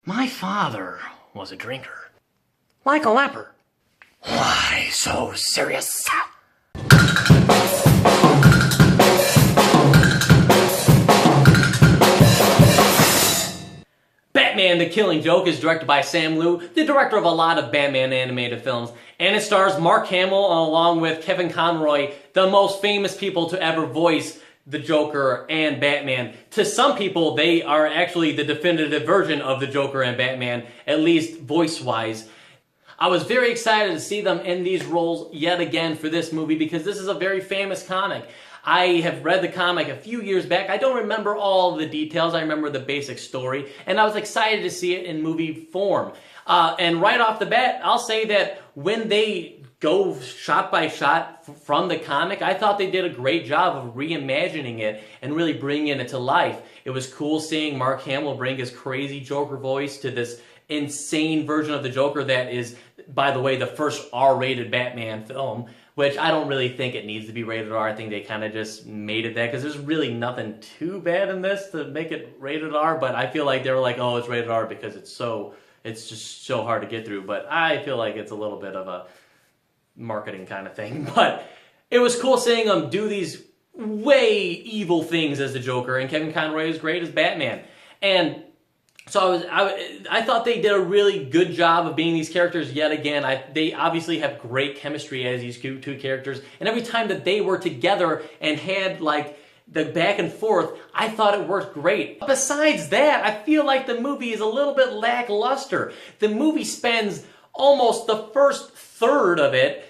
My father was a drinker. Like a leper. Why so serious? Batman the Killing Joke is directed by Sam Liu, the director of a lot of Batman animated films, and it stars Mark Hamill along with Kevin Conroy, the most famous people to ever voice the Joker and Batman. To some people, they are actually the definitive version of the Joker and Batman, at least voice-wise. I was very excited to see them in these roles yet again for this movie because this is a very famous comic. I have read the comic a few years back. I don't remember all the details. I remember the basic story, and I was excited to see it in movie form. And right off the bat, I'll say that when they go shot by shot from the comic, I thought they did a great job of reimagining it and really bringing it to life. It was cool seeing Mark Hamill bring his crazy Joker voice to this insane version of the Joker that is, by the way, the first R-rated Batman film, which I don't really think it needs to be rated R. I think they kind of just made it that because there's really nothing too bad in this to make it rated R, but I feel like they were like, oh, it's rated R because it's just so hard to get through, but I feel like it's a little bit of a marketing kind of thing. But it was cool seeing them do these way evil things as the Joker, and Kevin Conroy is great as Batman. And so I thought they did a really good job of being these characters yet again. They obviously have great chemistry as these two characters, and every time that they were together and had like the back and forth, I thought it worked great. Besides that, I feel like the movie is a little bit lackluster. The movie spends almost the first third of it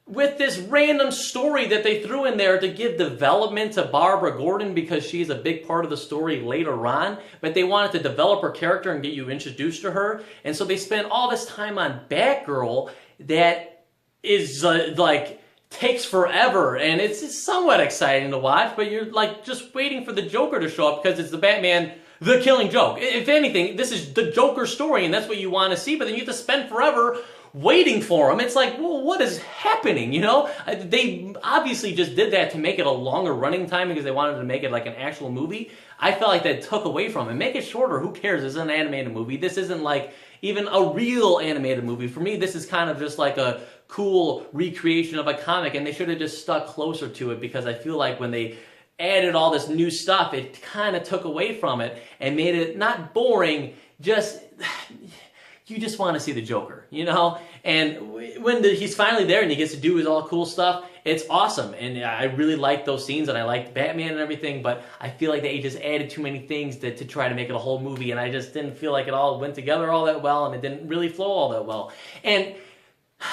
with this random story that they threw in there to give development to Barbara Gordon because she's a big part of the story later on, but they wanted to develop her character and get you introduced to her, and so they spent all this time on Batgirl that is like takes forever, and it's somewhat exciting to watch, but you're like just waiting for the Joker to show up because it's the Batman the Killing Joke. If anything, this is the Joker story and that's what you want to see, but then you have to spend forever waiting for him. It's like, well, what is happening, you know? They obviously just did that to make it a longer running time because they wanted to make it like an actual movie. I felt like that took away from it. Make it shorter, who cares? It's an animated movie. This isn't like even a real animated movie. For me, this is kind of just like a cool recreation of a comic, and they should have just stuck closer to it because I feel like when they added all this new stuff, it kind of took away from it and made it not boring, just you just want to see the Joker, you know? And when he's finally there and he gets to do his all cool stuff, it's awesome. And I really like those scenes, and I like Batman and everything, but I feel like they just added too many things to try to make it a whole movie, and I just didn't feel like it all went together all that well, and it didn't really flow all that well. And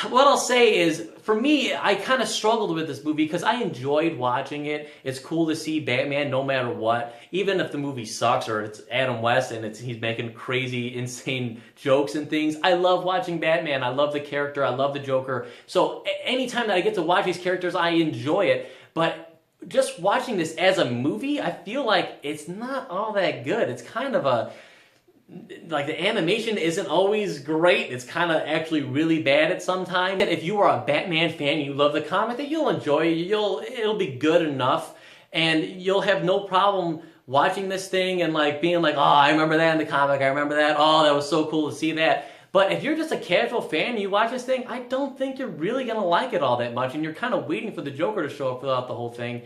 what I'll say is, for me, I kind of struggled with this movie because I enjoyed watching it. It's cool to see Batman no matter what. Even if the movie sucks or it's Adam West and he's making crazy, insane jokes and things, I love watching Batman. I love the character. I love the Joker. So anytime that I get to watch these characters, I enjoy it. But just watching this as a movie, I feel like it's not all that good. It's kind of a... like the animation isn't always great. It's kind of actually really bad at some time. If you are a Batman fan, you love the comic, that you'll enjoy it. It'll be good enough, and you'll have no problem watching this thing and like being like, oh, I remember that in the comic. I remember that. Oh, that was so cool to see that. But if you're just a casual fan, you watch this thing, I don't think you're really gonna like it all that much, and you're kind of waiting for the Joker to show up throughout the whole thing.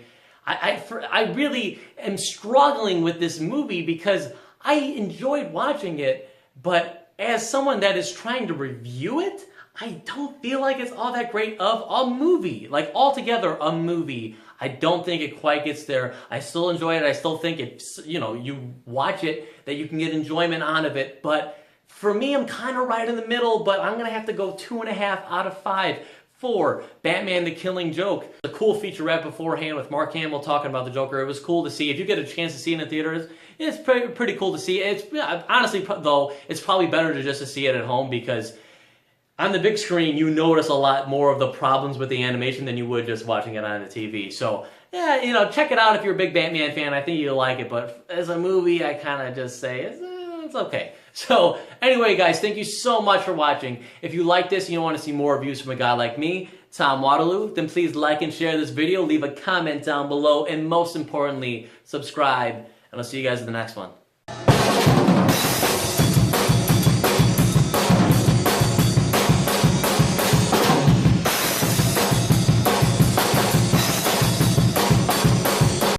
I really am struggling with this movie because I enjoyed watching it, but as someone that is trying to review it, I don't feel like it's all that great of a movie. Like, altogether, a movie. I don't think it quite gets there. I still enjoy it. I still think it's, you know, you watch it, that you can get enjoyment out of it. But for me, I'm kind of right in the middle, but I'm going to have to go 2.5 out of 5 for Batman the Killing Joke. A cool featurette beforehand with Mark Hamill talking about the Joker. It was cool to see. If you get a chance to see it in the theaters, it's pretty cool to see. It's honestly, though, it's probably better to just to see it at home because on the big screen, you notice a lot more of the problems with the animation than you would just watching it on the TV. So, yeah, you know, check it out if you're a big Batman fan. I think you'll like it, but as a movie, I kind of just say it's okay. So, anyway, guys, thank you so much for watching. If you like this and you want to see more reviews from a guy like me, Tom Waterloo, then please like and share this video, leave a comment down below, and most importantly, subscribe, and I'll see you guys in the next one.